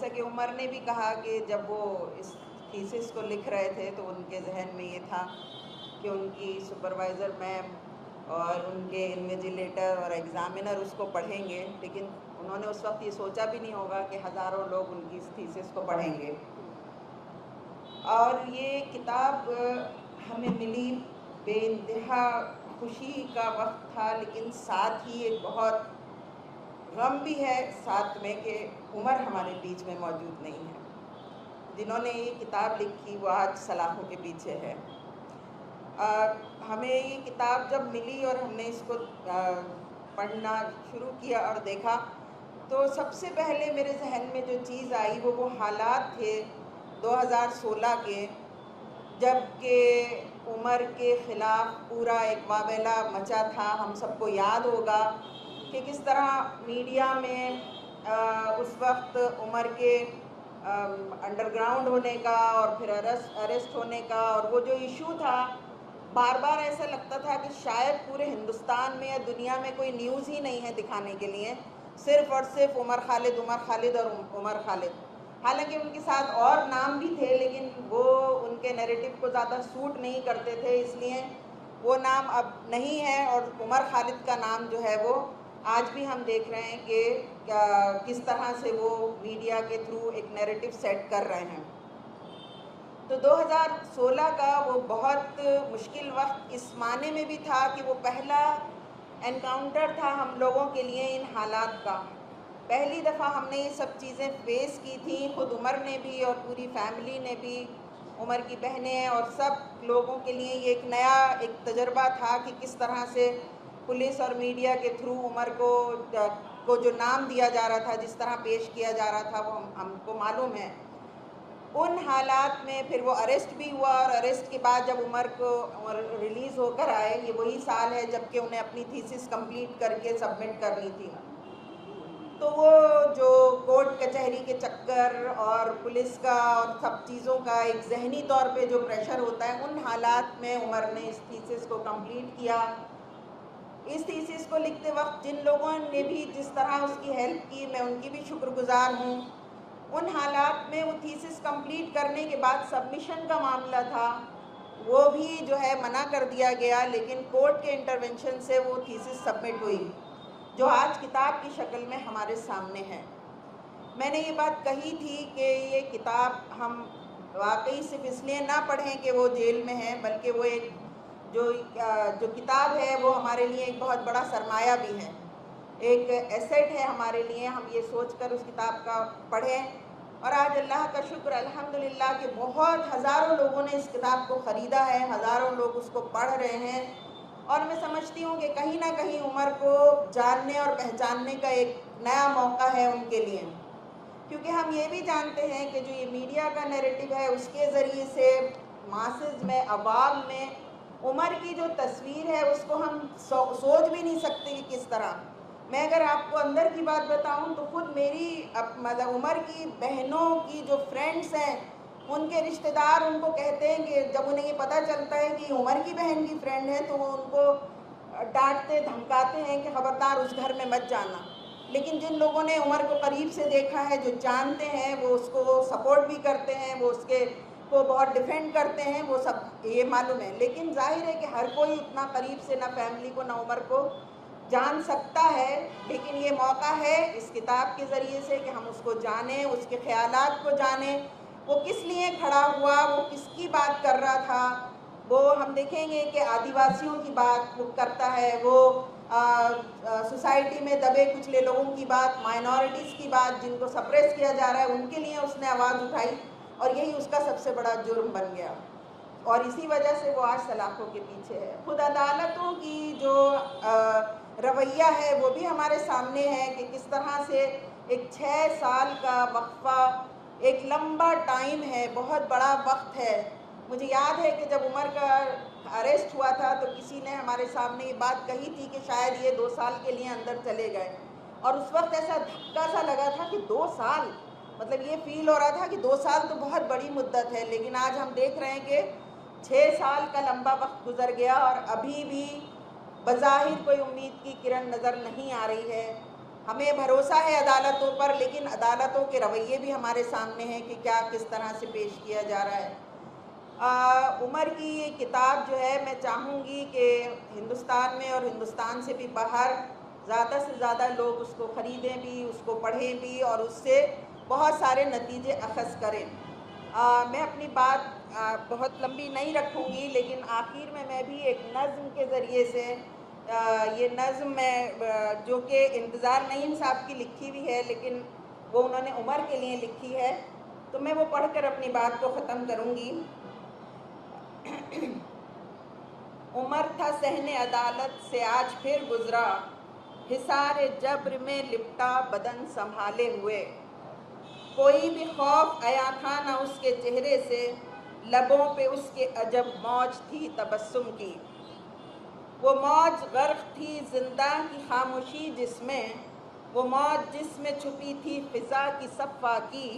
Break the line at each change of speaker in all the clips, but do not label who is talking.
जैसा कि उमर ने भी कहा कि जब वो इस थीसिस को लिख रहे थे तो उनके जहन में ये था कि उनकी सुपरवाइज़र मैम और उनके इन्विजिलेटर और एग्ज़ामिनर उसको पढ़ेंगे, लेकिन उन्होंने उस वक्त ये सोचा भी नहीं होगा कि हज़ारों लोग उनकी इस थीसिस को पढ़ेंगे। और ये किताब हमें मिली, बेइंतहा खुशी का वक्त था, लेकिन साथ ही एक बहुत गम भी है साथ में कि उमर हमारे बीच में मौजूद नहीं है। जिन्होंने ये किताब लिखी वो आज सलाखों के पीछे है। हमें ये किताब जब मिली और हमने इसको पढ़ना शुरू किया और देखा तो सबसे पहले मेरे जहन में जो चीज़ आई वो हालात थे 2016 के, जबकि उमर के ख़िलाफ़ पूरा एक वावेला मचा था। हम सबको याद होगा कि किस तरह मीडिया में उस वक्त उमर के अंडरग्राउंड होने का और फिर अरेस्ट होने का, और वो जो इशू था बार बार ऐसा लगता था कि शायद पूरे हिंदुस्तान में या दुनिया में कोई न्यूज़ ही नहीं है दिखाने के लिए, सिर्फ़ और सिर्फ उमर खालिद और उमर खालिद। हालांकि उनके साथ और नाम भी थे, लेकिन वो उनके नैरेटिव को ज़्यादा सूट नहीं करते थे, इसलिए वो नाम अब नहीं है। और उमर खालिद का नाम जो है वो आज भी हम देख रहे हैं कि किस तरह से वो मीडिया के थ्रू एक नैरेटिव सेट कर रहे हैं। तो 2016 का वो बहुत मुश्किल वक्त इस माने में भी था कि वो पहला एनकाउंटर था हम लोगों के लिए इन हालात का। पहली दफ़ा हमने ये सब चीज़ें फेस की थी, खुद उमर ने भी और पूरी फैमिली ने भी, उमर की बहनें और सब लोगों के लिए ये एक नया एक तजर्बा था कि किस तरह से पुलिस और मीडिया के थ्रू उमर को जो नाम दिया जा रहा था, जिस तरह पेश किया जा रहा था, वो हमको मालूम है। उन हालात में फिर वो अरेस्ट भी हुआ, और अरेस्ट के बाद जब उमर रिलीज़ होकर आए, ये वही साल है जबकि उन्हें अपनी थीसिस कंप्लीट करके सबमिट करनी थी। तो वो जो कोर्ट कचहरी के चक्कर और पुलिस का और सब चीज़ों का एक ज़हनी तौर पे जो प्रेशर होता है, उन हालात में उमर ने इस थीसिस को कंप्लीट किया। इस थीसिस को लिखते वक्त जिन लोगों ने भी जिस तरह उसकी हेल्प की, मैं उनकी भी शुक्रगुजार हूँ। उन हालात में वो थीसिस कंप्लीट करने के बाद सबमिशन का मामला था, वो भी जो है मना कर दिया गया, लेकिन कोर्ट के इंटरवेंशन से वो थीसिस सबमिट हुई, जो आज किताब की शक्ल में हमारे सामने है। मैंने ये बात कही थी कि ये किताब हम वाकई सिर्फ इसलिए ना पढ़ें कि वो जेल में है, बल्कि वो एक जो किताब है वो हमारे लिए एक बहुत बड़ा सरमाया भी है, एक एसेट है हमारे लिए। हम ये सोचकर उस किताब का पढ़ें। और आज अल्लाह का शुक्र अल्हम्दुलिल्लाह कि बहुत हज़ारों लोगों ने इस किताब को ख़रीदा है, हज़ारों लोग उसको पढ़ रहे हैं। और मैं समझती हूँ कि कहीं ना कहीं उमर को जानने और पहचानने का एक नया मौका है उनके लिए, क्योंकि हम ये भी जानते हैं कि जो ये मीडिया का नैरेटिव है उसके ज़रिए से मासेस में, अवाम में उमर की जो तस्वीर है उसको हम सोच भी नहीं सकते कि किस तरह। मैं अगर आपको अंदर की बात बताऊं तो खुद मेरी मतलब उमर की बहनों की जो फ्रेंड्स हैं, उनके रिश्तेदार उनको कहते हैं कि जब उन्हें ये पता चलता है कि उमर की बहन की फ्रेंड है तो वो उनको डांटते धमकाते हैं कि खबरदार उस घर में मत जाना। लेकिन जिन लोगों ने उमर को करीब से देखा है, जो जानते हैं, वो उसको सपोर्ट भी करते हैं, वो उसके को बहुत डिफेंड करते हैं, वो सब ये मालूम है। लेकिन जाहिर है कि हर कोई उतना करीब से ना फैमिली को ना उमर को जान सकता है, लेकिन ये मौका है इस किताब के ज़रिए से कि हम उसको जानें, उसके ख़यालात को जानें, वो किस लिए खड़ा हुआ, वो किसकी बात कर रहा था। वो हम देखेंगे कि आदिवासियों की बात वो करता है, वो सोसाइटी में दबे कुचले लोगों की बात, माइनॉरिटीज़ की बात, जिनको सप्रेस किया जा रहा है, उनके लिए उसने आवाज़ उठाई, और यही उसका सबसे बड़ा जुर्म बन गया। और इसी वजह से वो आज सलाखों के पीछे है। खुद अदालतों की जो रवैया है वो भी हमारे सामने है कि किस तरह से एक 6 साल का वक्फा एक लंबा टाइम है, बहुत बड़ा वक्त है। मुझे याद है कि जब उमर का अरेस्ट हुआ था तो किसी ने हमारे सामने ये बात कही थी कि शायद ये 2 साल के लिए अंदर चले गए, और उस वक्त ऐसा धक्का सा लगा था कि 2 साल, मतलब ये फील हो रहा था कि 2 साल तो बहुत बड़ी मुद्दत है। लेकिन आज हम देख रहे हैं कि 6 साल का लंबा वक्त गुजर गया और अभी भी बज़ाहिर कोई उम्मीद की किरण नज़र नहीं आ रही है। हमें भरोसा है अदालतों पर, लेकिन अदालतों के रवैये भी हमारे सामने हैं कि क्या किस तरह से पेश किया जा रहा है। उमर की ये किताब जो है, मैं चाहूँगी कि हिंदुस्तान में और हिंदुस्तान से भी बाहर ज़्यादा से ज़्यादा लोग उसको ख़रीदें भी, उसको पढ़ें भी और उससे बहुत सारे नतीजे अखज़ करें। मैं अपनी बात बहुत लंबी नहीं रखूँगी, लेकिन आखिर में मैं भी एक नज़्म के ज़रिए से ये नज़्म मैं जो कि इंतज़ार नईम साहब की लिखी हुई है, लेकिन वो उन्होंने उमर के लिए लिखी है, तो मैं वो पढ़कर अपनी बात को ख़त्म करूँगी। उमर था सहने अदालत से आज फिर गुज़रा, हिसारे जब्र में लिपटा बदन संभाले हुए। कोई भी खौफ आया था ना उसके चेहरे से, लबों पे उसके अजब मौज थी तबस्सुम की। वो मौज गर्क थी जिंदा की खामोशी जिसमें, वो मौज जिसमें छुपी थी फिजा की सफ़ा की।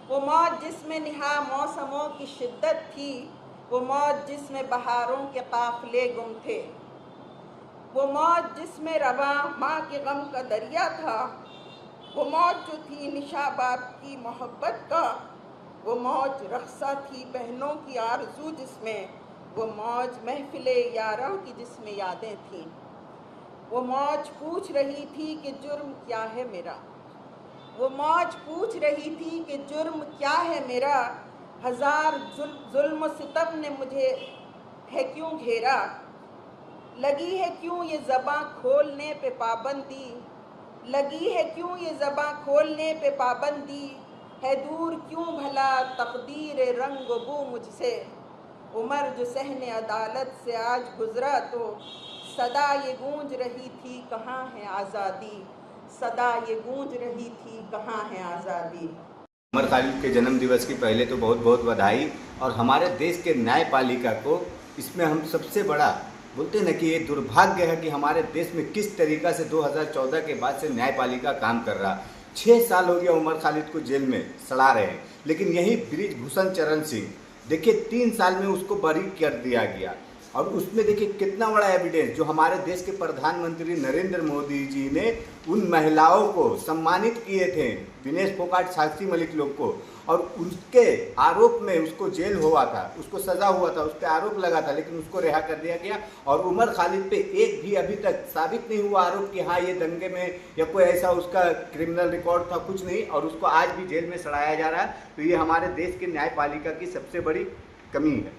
वो मौज जिसमें निहा मौसमों की शिद्दत थी, वो मौज जिसमें बहारों के काफ़िले गुम थे। वो मौज जिसमें रवा माँ के गम का दरिया था, वो मौज जो थी निशा बाप की मोहब्बत का। वो मौज रक़्सा थी बहनों की आरज़ू जिसमें, वो मौज महफ़िले यारों की जिसमें यादें थीं। वो मौज पूछ रही थी कि जुर्म क्या है मेरा, वो मौज पूछ रही थी कि जुर्म क्या है मेरा। हज़ार जुल्म सितम ने मुझे है क्यों घेरा, लगी है क्यों ये ज़बां खोलने पे पाबंदी, लगी है क्यों ये ज़बां खोलने पे पाबंदी। है दूर क्यों भला तकदीर रंग बू मुझसे, उमर जो सहने अदालत से आज गुज़रा तो सदा ये गूंज रही थी कहाँ है आज़ादी, सदा ये गूंज रही थी कहाँ है आज़ादी।
उमर खालिद के जन्म दिवस की पहले तो बहुत बहुत बधाई। और हमारे देश के न्यायपालिका को इसमें हम सबसे बड़ा बोलते हैं ना कि ये दुर्भाग्य है कि हमारे देश में किस तरीक़ा से 2014 के बाद से न्यायपालिका काम कर रहा। 6 साल हो गया उमर खालिद को जेल में सड़ा रहे हैं, लेकिन यही बृजभूषण चरण सिंह देखिए 3 साल में उसको बरी कर दिया गया। और उसमें देखिए कितना बड़ा एविडेंस, जो हमारे देश के प्रधानमंत्री नरेंद्र मोदी जी ने उन महिलाओं को सम्मानित किए थे, दिनेश फोगाट, साक्षी मलिक लोग को, और उसके आरोप में उसको जेल हुआ था, उसको सज़ा हुआ था, उस पर आरोप लगा था, लेकिन उसको रिहा कर दिया गया। और उमर खालिद पे एक भी अभी तक साबित नहीं हुआ आरोप कि हाँ ये दंगे में या कोई ऐसा उसका क्रिमिनल रिकॉर्ड था, कुछ नहीं, और उसको आज भी जेल में सड़ाया जा रहा है। तो ये हमारे देश के न्यायपालिका की सबसे बड़ी कमी है।